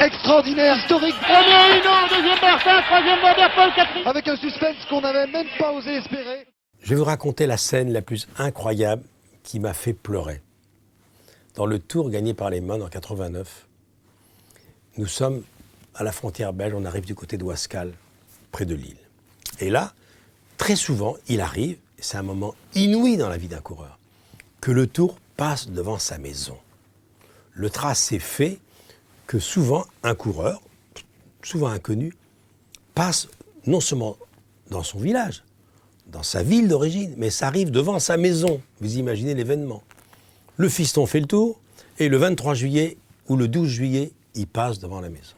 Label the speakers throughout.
Speaker 1: extraordinaire, historique.
Speaker 2: Premier Hinault, deuxième Bertin, troisième Van der Poel, quatrième.
Speaker 1: Avec un suspense qu'on n'avait même pas osé espérer.
Speaker 3: Je vais vous raconter la scène la plus incroyable qui m'a fait pleurer. Dans le Tour gagné par les Mônes en 89, nous sommes à la frontière belge, on arrive du côté de Ouascal, près de Lille. Et là, très souvent, il arrive, et c'est un moment inouï dans la vie d'un coureur, que le Tour passe devant sa maison. Le tracé fait que souvent un coureur, souvent inconnu, passe non seulement dans son village, dans sa ville d'origine, mais ça arrive devant sa maison. Vous imaginez l'événement. Le fiston fait le tour, et le 23 juillet ou le 12 juillet, il passe devant la maison.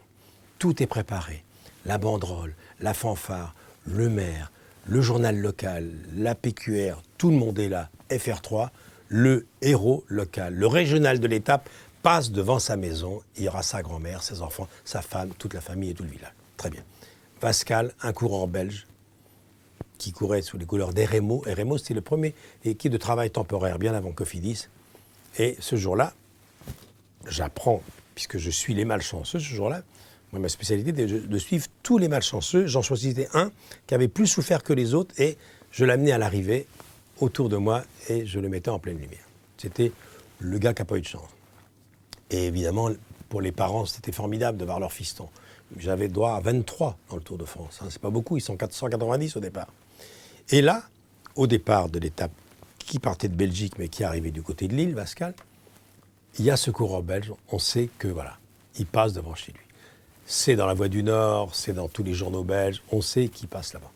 Speaker 3: Tout est préparé. La banderole, la fanfare, le maire, le journal local, la PQR, tout le monde est là. FR3, le héros local, le régional de l'étape, passe devant sa maison. Il y aura sa grand-mère, ses enfants, sa femme, toute la famille et tout le village. Très bien. Pascal, un coureur belge, qui courait sous les couleurs d'Eremo. Eremo, c'était le premier équipe de travail temporaire, bien avant Cofidis. Et ce jour-là, j'apprends, puisque je suis les malchanceux ce jour-là, moi, ma spécialité est de suivre tous les malchanceux. J'en choisissais un qui avait plus souffert que les autres et je l'amenais à l'arrivée autour de moi et je le mettais en pleine lumière. C'était le gars qui n'a pas eu de chance. Et évidemment, pour les parents, c'était formidable de voir leur fiston. J'avais droit à 23 dans le Tour de France. C'est pas beaucoup, ils sont 490 au départ. Et là, au départ de l'étape qui partait de Belgique mais qui arrivait du côté de Lille, Pascal, il y a ce coureur belge, on sait que voilà, il passe devant chez lui. C'est dans la Voix du Nord, c'est dans tous les journaux belges, on sait qu'il passe là-bas.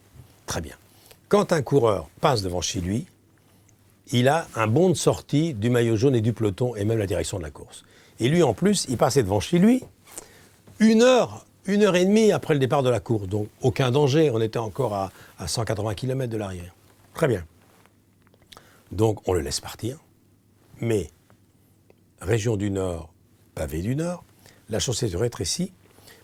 Speaker 3: Très bien. Quand un coureur passe devant chez lui, il a un bon de sortie du maillot jaune et du peloton et même la direction de la course. Et lui, en plus, il passait devant chez lui 1 heure et demie après le départ de la course. Donc, aucun danger. On était encore à 180 km de l'arrière. Très bien. Donc, on le laisse partir. Mais, région du Nord, pavé du Nord, la chaussée se rétrécit,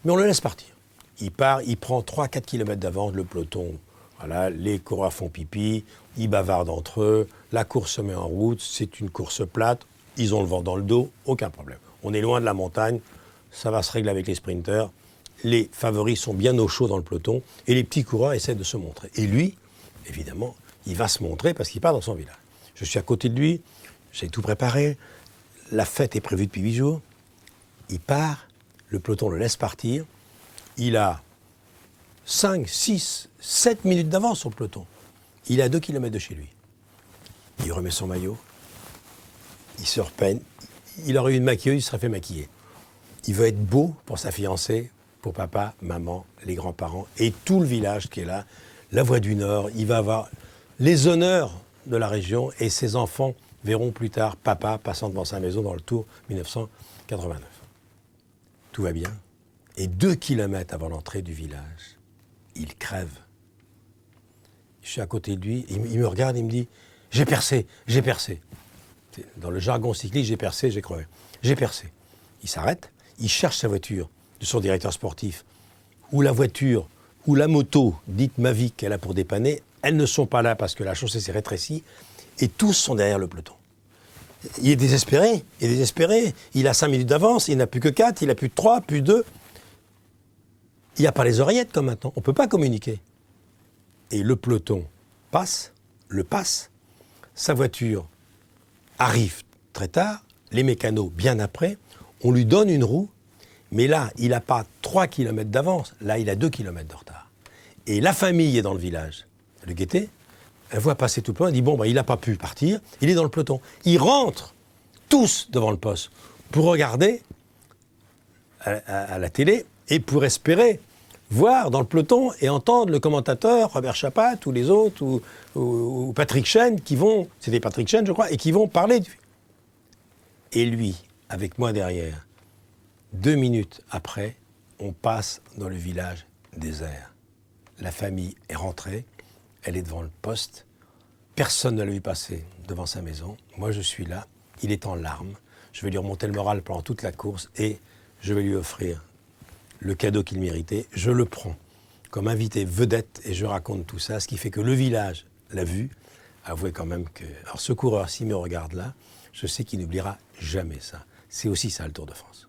Speaker 3: mais on le laisse partir. Il part, il prend 3-4 km d'avance, le peloton. Voilà, les coureurs font pipi, ils bavardent entre eux, la course se met en route, c'est une course plate, ils ont le vent dans le dos, aucun problème. On est loin de la montagne, ça va se régler avec les sprinters. Les favoris sont bien au chaud dans le peloton et les petits coureurs essaient de se montrer. Et lui, évidemment, il va se montrer parce qu'il part dans son village. Je suis à côté de lui, j'ai tout préparé, la fête est prévue depuis 8 jours. Il part, le peloton le laisse partir, il a 5, 6, 7 minutes d'avance sur le peloton. Il est à 2 km de chez lui. Il remet son maillot, il se repeigne, il aurait eu une maquilleuse, il serait fait maquiller. Il veut être beau pour sa fiancée, pour papa, maman, les grands-parents et tout le village qui est là, la Voix du Nord. Il va avoir les honneurs de la région et ses enfants verront plus tard papa passant devant sa maison dans le Tour 1989. Tout va bien. Et 2 kilomètres avant l'entrée du village, il crève. Je suis à côté de lui, il me regarde et il me dit « J'ai percé, j'ai percé ». Dans le jargon cycliste, j'ai percé, j'ai crevé. J'ai percé. Il s'arrête, il cherche sa voiture de son directeur sportif, ou la voiture, ou la moto, dite Mavic, qu'elle a pour dépanner, elles ne sont pas là parce que la chaussée s'est rétrécie, et tous sont derrière le peloton. Il est désespéré, il a 5 minutes d'avance, il n'a plus que 4, il n'a plus que 3, plus 2. Il n'y a pas les oreillettes comme maintenant, on ne peut pas communiquer. Et le peloton passe, sa voiture arrive très tard, les mécanos bien après, on lui donne une roue, mais là, il n'a pas 3 km d'avance, là, il a 2 km de retard. Et la famille est dans le village, le guettait, elle voit passer tout le peloton, elle dit, bon, il n'a pas pu partir, il est dans le peloton. Ils rentrent tous devant le poste pour regarder à la télé et pour espérer voir dans le peloton et entendre le commentateur, Robert Chapat, ou les autres, ou Patrick Chêne, qui vont, c'était Patrick Chêne, je crois, et qui vont parler du... Et lui, avec moi derrière, 2 minutes après, on passe dans le village désert. La famille est rentrée, elle est devant le poste, personne ne l'a vu passer devant sa maison. Moi, je suis là, il est en larmes, je vais lui remonter le moral pendant toute la course et je vais lui offrir le cadeau qu'il méritait. Je le prends comme invité vedette et je raconte tout ça, ce qui fait que le village l'a vu. Avouez quand même que... Alors ce coureur, s'il me regarde là, je sais qu'il n'oubliera jamais ça. C'est aussi ça le Tour de France.